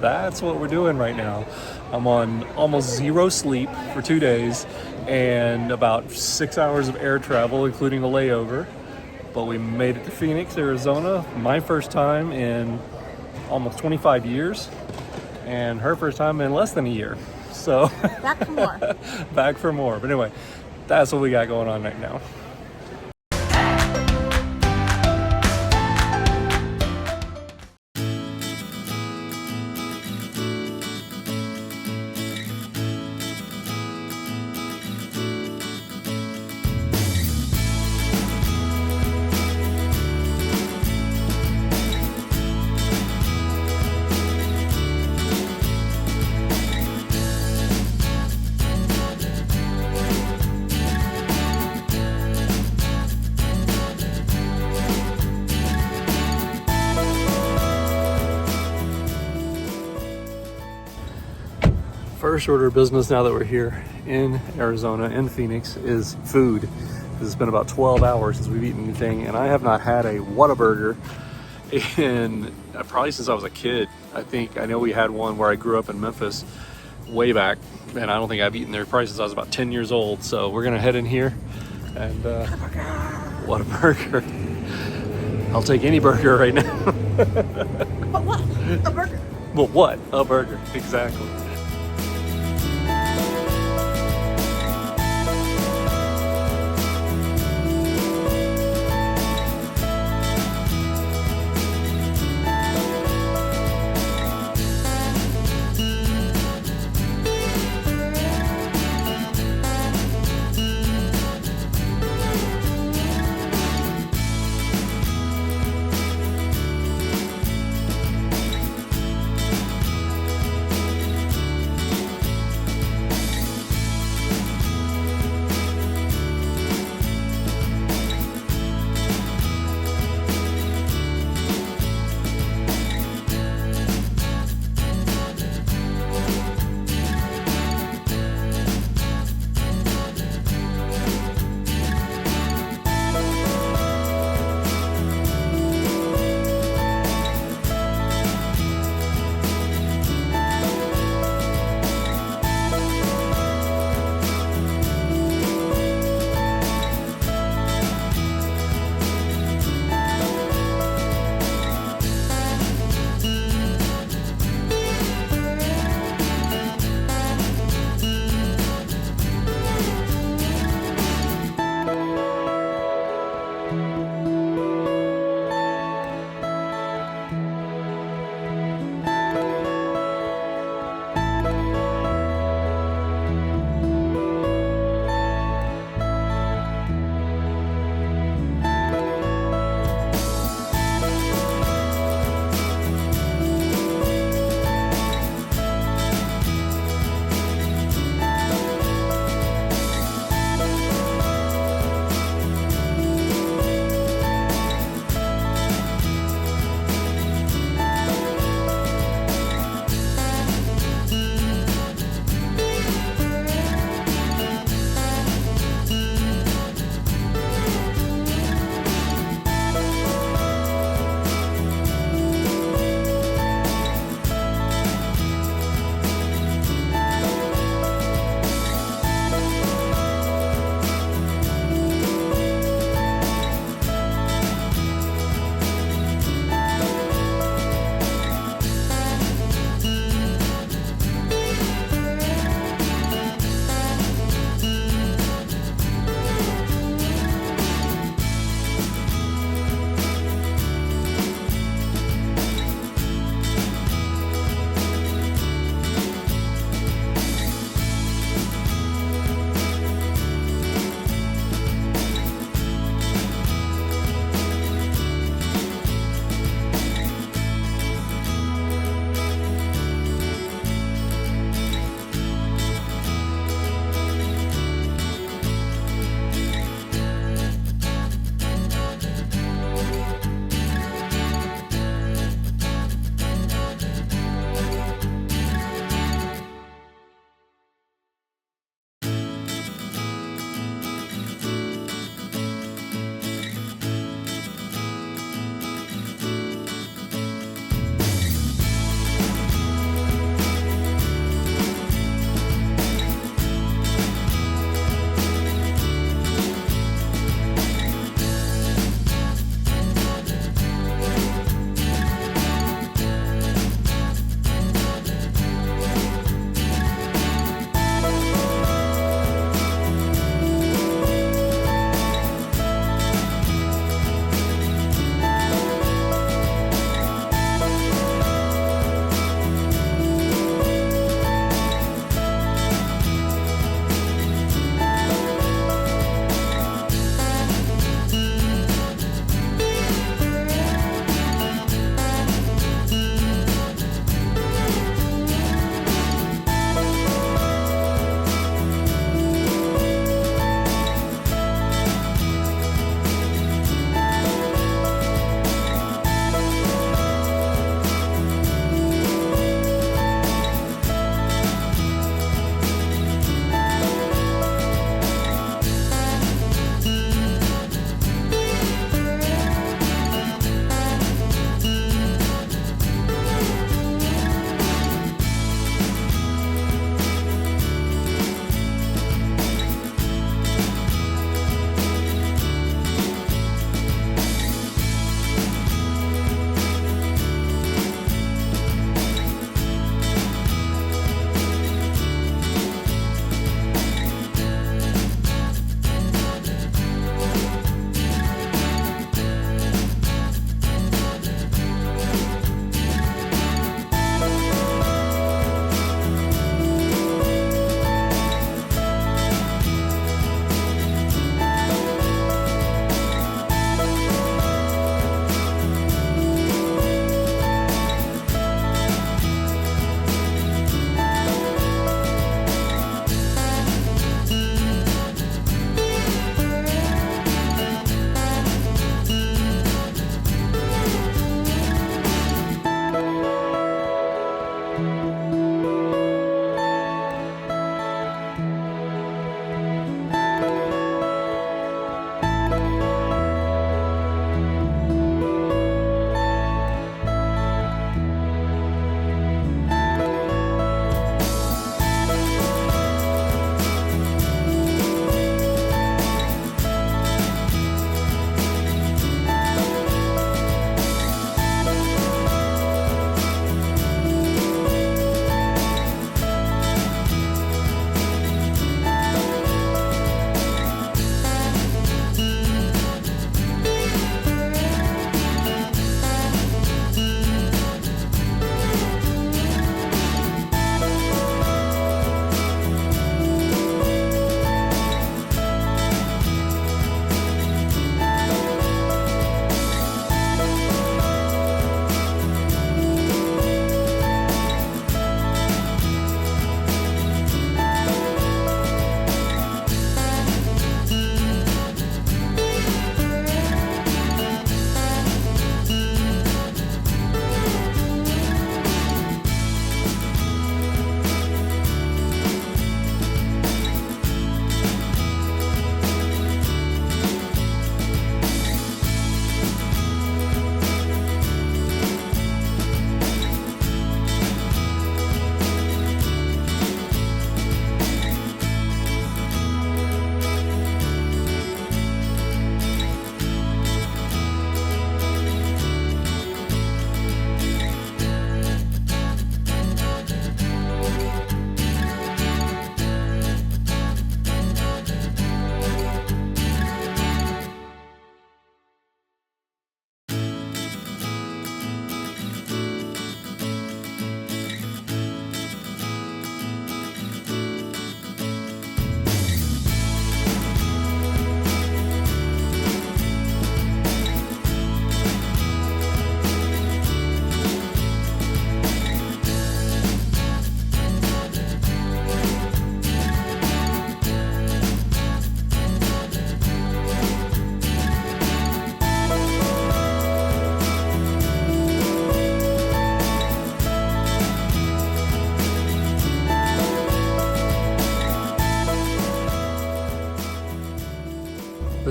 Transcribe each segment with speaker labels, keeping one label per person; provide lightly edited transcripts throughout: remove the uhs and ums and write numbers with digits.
Speaker 1: that's what we're doing right now. I'm on almost zero sleep for 2 days and about 6 hours of air travel, including a layover. But we made it to Phoenix, Arizona. My first time in almost 25 years, and her first time in less than a year. So
Speaker 2: back for more.
Speaker 1: Back for more. But anyway, that's what we got going on right now. First order of business now that we're here in Arizona, in Phoenix, is food. It's been about 12 hours since we've eaten anything, and I have not had a Whataburger in probably since I was a kid. I know we had one where I grew up in Memphis way back, and I don't think I've eaten there probably since I was about 10 years old. So we're gonna head in here and Whataburger. I'll take any burger right now.
Speaker 2: But what? A burger.
Speaker 1: Well, what? A burger, exactly.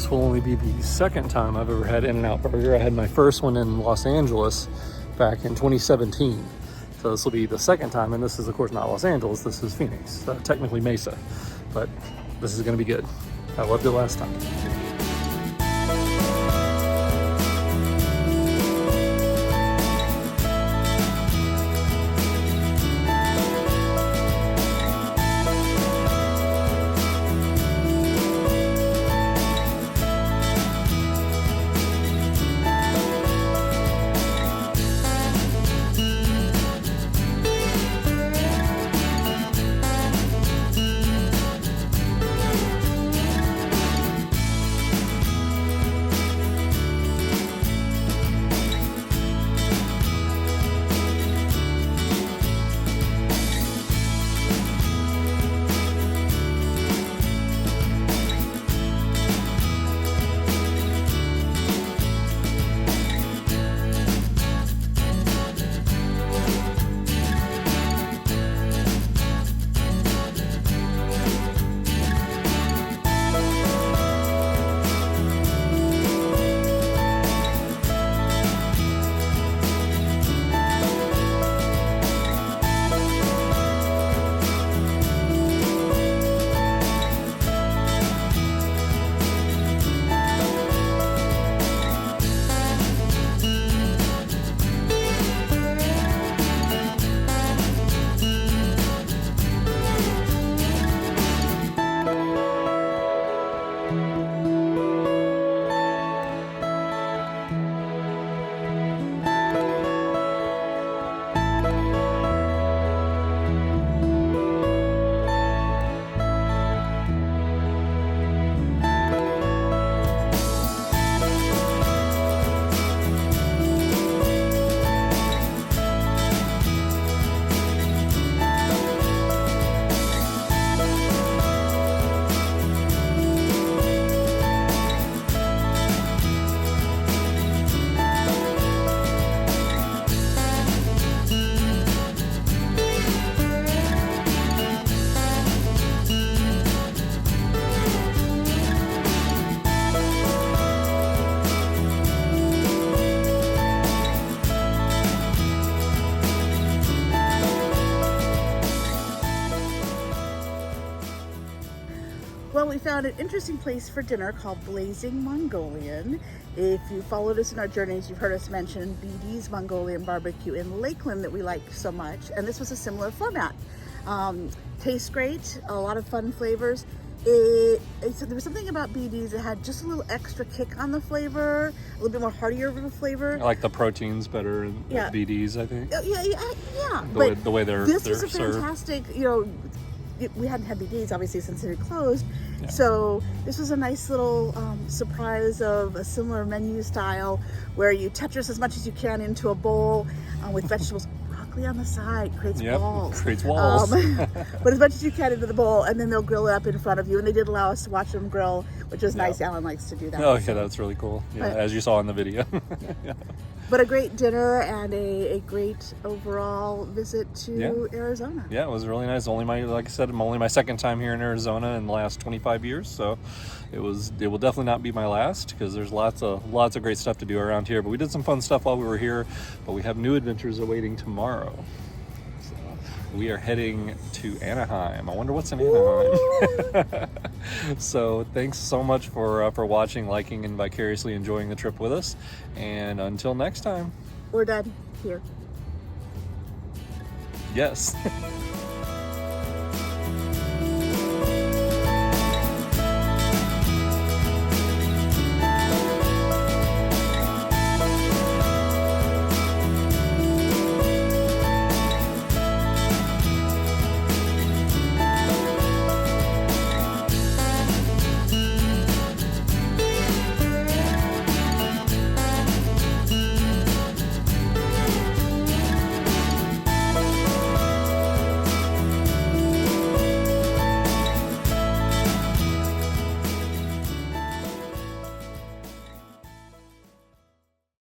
Speaker 1: this will only be the second time I've ever had In-N-Out Burger. I had my first one in Los Angeles back in 2017. So this will be the second time, and this is of course not Los Angeles, this is Phoenix, technically Mesa, but this is gonna be good. I loved it last time.
Speaker 2: Well, we found an interesting place for dinner called Blazing Mongolian. If you followed us in our journeys, you've heard us mention BD's Mongolian Barbecue in Lakeland that we like so much. And this was a similar format. Tastes great, a lot of fun flavors. There was something about BD's that had just a little extra kick on the flavor, a little bit more heartier of a flavor.
Speaker 1: I like the proteins better at BD's, I think.
Speaker 2: Yeah.
Speaker 1: The way they're
Speaker 2: this was a
Speaker 1: served.
Speaker 2: fantastic, we hadn't had BD's obviously since it had closed.
Speaker 1: Yeah.
Speaker 2: So this was a nice little surprise of a similar menu style where you Tetris as much as you can into a bowl with vegetables. Broccoli on the side creates walls.
Speaker 1: Creates walls.
Speaker 2: But as much as you can into the bowl, and then they'll grill it up in front of you. And they did allow us to watch them grill, which was nice. Alan likes to do that.
Speaker 1: Oh, yeah, that's really cool. Yeah, as you saw in the video. Yeah.
Speaker 2: But a great dinner and a great overall visit to Arizona.
Speaker 1: Yeah, it was really nice. Like I said, only my second time here in Arizona in the last 25 years. So it will definitely not be my last because there's lots of great stuff to do around here. But we did some fun stuff while we were here. But we have new adventures awaiting tomorrow. So we are heading to Anaheim. I wonder what's in Anaheim. So thanks so much for watching, liking, and vicariously enjoying the trip with us. And until next time.
Speaker 2: We're done here.
Speaker 1: Yes.